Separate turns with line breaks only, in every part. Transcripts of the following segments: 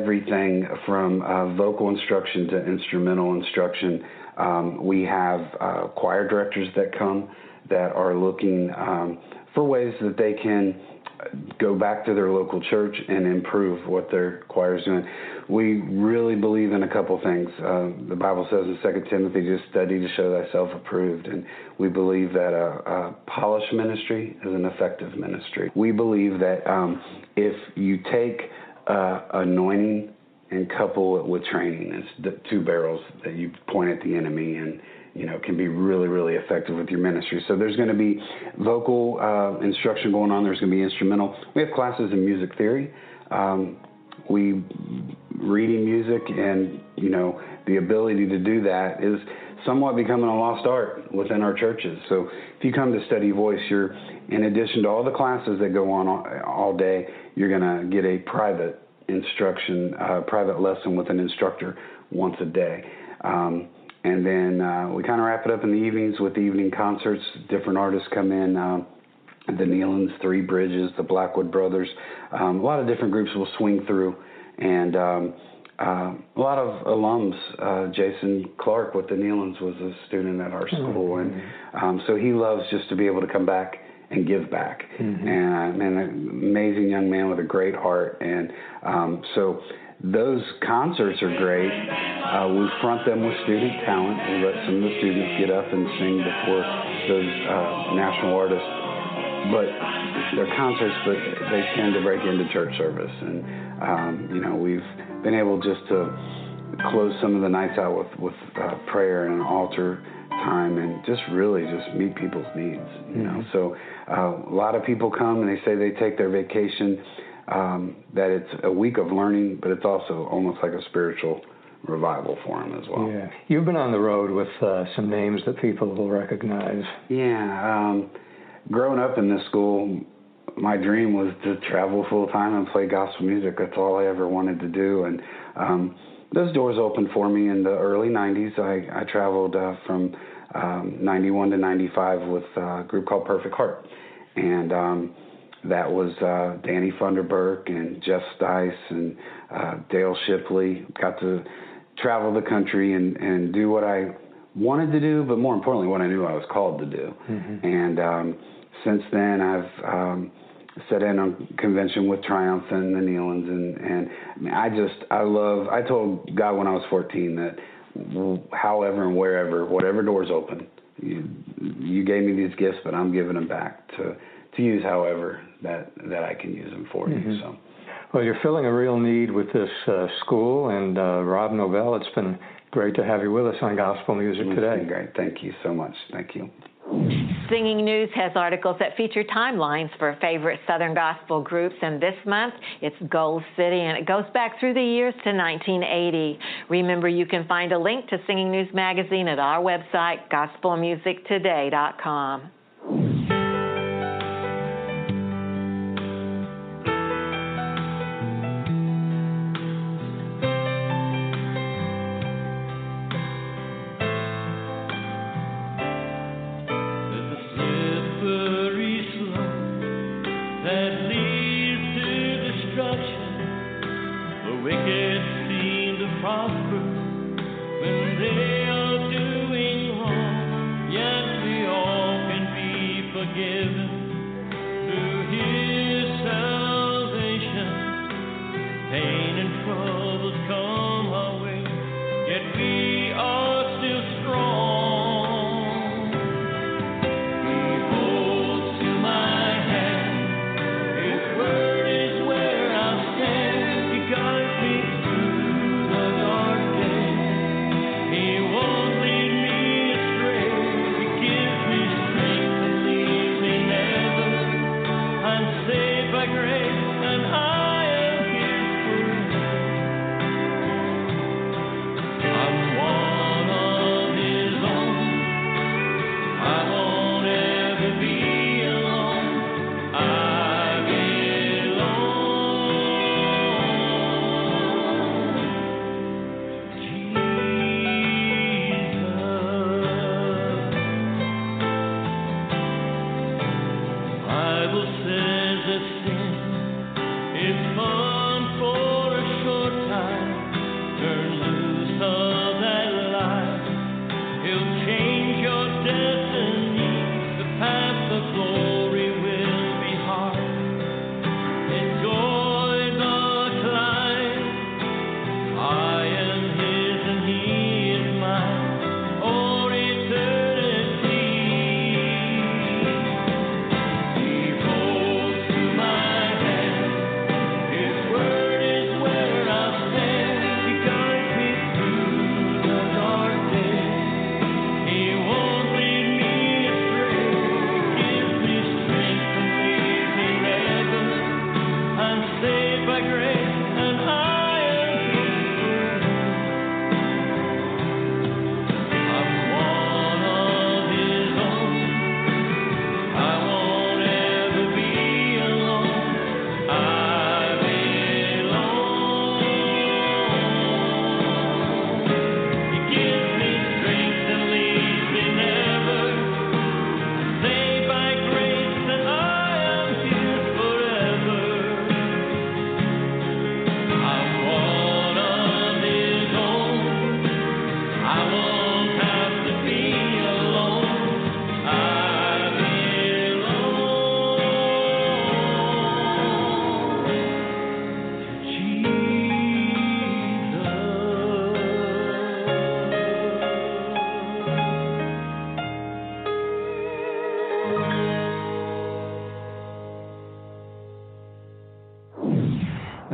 everything from vocal instruction to instrumental instruction. We have choir directors that come that are looking for ways that they can go back to their local church and improve what their choir is doing. We really believe in a couple things. The Bible says in 2 Timothy, just study to show thyself approved. And we believe that a polished ministry is an effective ministry. We believe that if you take anointing and couple it with training, it's the two barrels that you point at the enemy and can be really, really effective with your ministry. So there's going to be vocal instruction going on. There's going to be instrumental. We have classes in music theory. We reading music, and the ability to do that is somewhat becoming a lost art within our churches. So if you come to study voice, you're, in addition to all the classes that go on all day, you're going to get a private instruction, private lesson with an instructor once a day. And then we kind of wrap it up in the evenings with the evening concerts. Different artists come in, the Nealons, Three Bridges, the Blackwood Brothers. A lot of different groups will swing through. And a lot of alums. Jason Clark with the Nealons was a student at our school. And so he loves just to be able to come back and give back. And an amazing young man with a great heart. And so those concerts are great. We front them with student talent. We let some of the students get up and sing before those national artists. But they're concerts, but they tend to break into church service. And, we've been able just to close some of the nights out with prayer and an altar time and just really just meet people's needs, So a lot of people come and they say they take their vacation, that it's a week of learning, but it's also almost like a spiritual revival for them as well.
Yeah. You've been on the road with some names that people will recognize.
Yeah. Growing up in this school, my dream was to travel full-time and play gospel music. That's all I ever wanted to do. And those doors opened for me in the early 90s. I traveled from 91 to 95 with a group called Perfect Heart. And that was Danny Funderburk and Jeff Stice and Dale Shipley. Got to travel the country and do what I wanted to do, but more importantly, what I knew I was called to do. And since then, I've sat in on convention with Triumphant and the Nealons, and I told God when I was 14 that however and wherever, whatever doors open, you gave me these gifts, but I'm giving them back to use however that I can use them for you. So,
well, you're filling a real need with this school, and Rob Novell, it's been great to have you with us on Gospel Music today.
It's been great. Thank you so much. Thank you.
Singing News has articles that feature timelines for favorite Southern gospel groups, and this month it's Gold City, and it goes back through the years to 1980. Remember, you can find a link to Singing News magazine at our website, gospelmusictoday.com.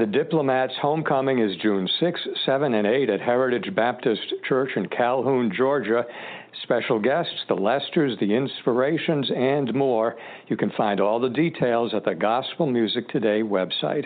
The Diplomats' homecoming is June 6, 7, and 8 at Heritage Baptist Church in Calhoun, Georgia. Special guests, the Lesters, the Inspirations, and more. You can find all the details at the Gospel Music Today website.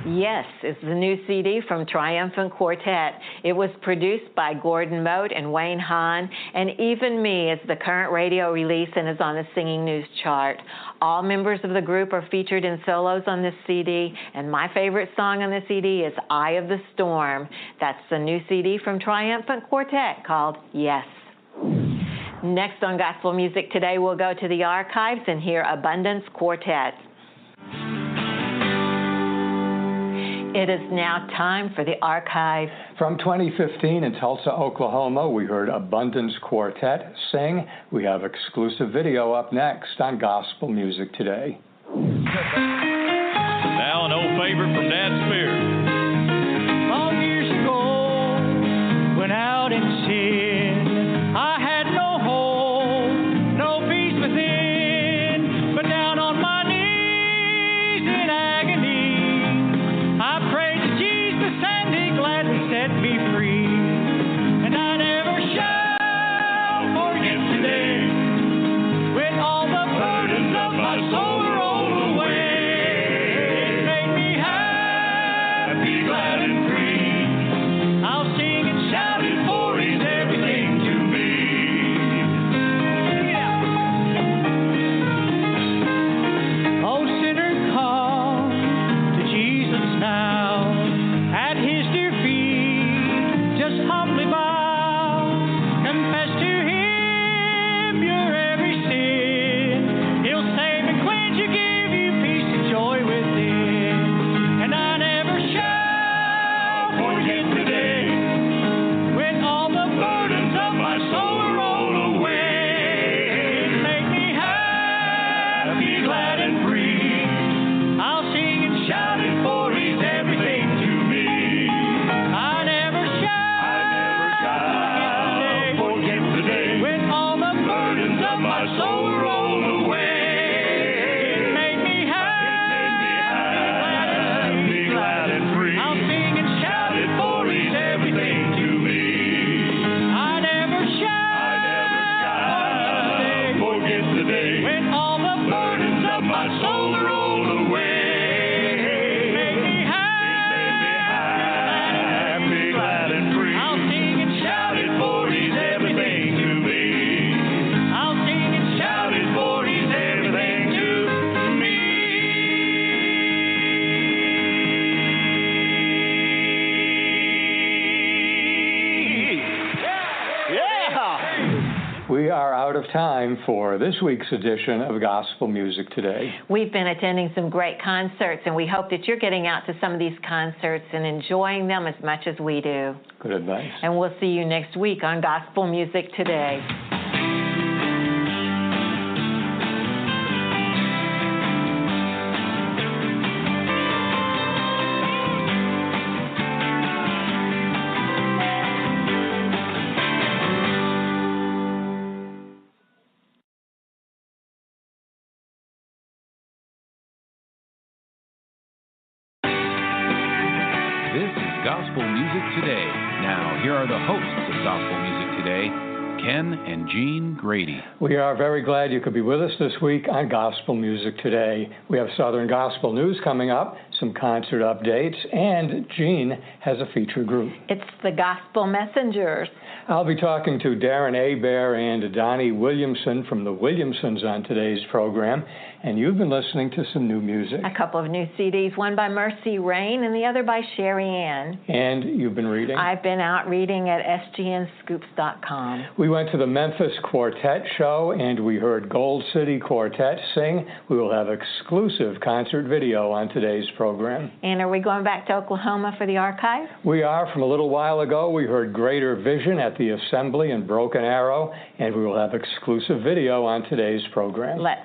Yes is the new CD from Triumphant Quartet. It was produced by Gordon Mote and Wayne Hahn, and Even Me is the current radio release and is on the Singing News chart. All members of the group are featured in solos on this CD, and my favorite song on the CD is Eye of the Storm. That's the new CD from Triumphant Quartet called Yes. Next on Gospel Music Today, we'll go to the archives and hear Abundance Quartet. It is now time for the archive.
From 2015 in Tulsa, Oklahoma, we heard Abundance Quartet sing. We have exclusive video up next on Gospel Music Today.
Now an old favorite from Dad's Spirit.
Long years ago, went out in sin. I had no hope, no peace within, but down on my knees in agony, I prayed to Jesus and He gladly set me free. And I never shall forget today
of time for this week's edition of Gospel Music Today.
We've been attending some great concerts, and we hope that you're getting out to some of these concerts and enjoying them as much as we do.
Good advice.
And we'll see you next week on Gospel Music Today.
Gospel Music Today. Now, here are the hosts of Gospel Music Today, Ken and Jean Grady.
We are very glad you could be with us this week on Gospel Music Today. We have Southern Gospel news coming up, some concert updates, and Jean has a feature group.
It's the Gospel Messengers.
I'll be talking to Darren Abear and Donnie Williamson from the Williamsons on today's program, and you've been listening to some new music.
A couple of new CDs, one by Mercy Rain and the other by Sherry Ann.
And you've been reading?
I've been out reading at sgnscoops.com.
We went to the Memphis Quartet show, and we heard Gold City Quartet sing. We will have exclusive concert video on today's program.
And are we going back to Oklahoma for the archive?
We are. From a little while ago, we heard Greater Vision at the Assembly in Broken Arrow, and we will have exclusive video on today's program.
Let's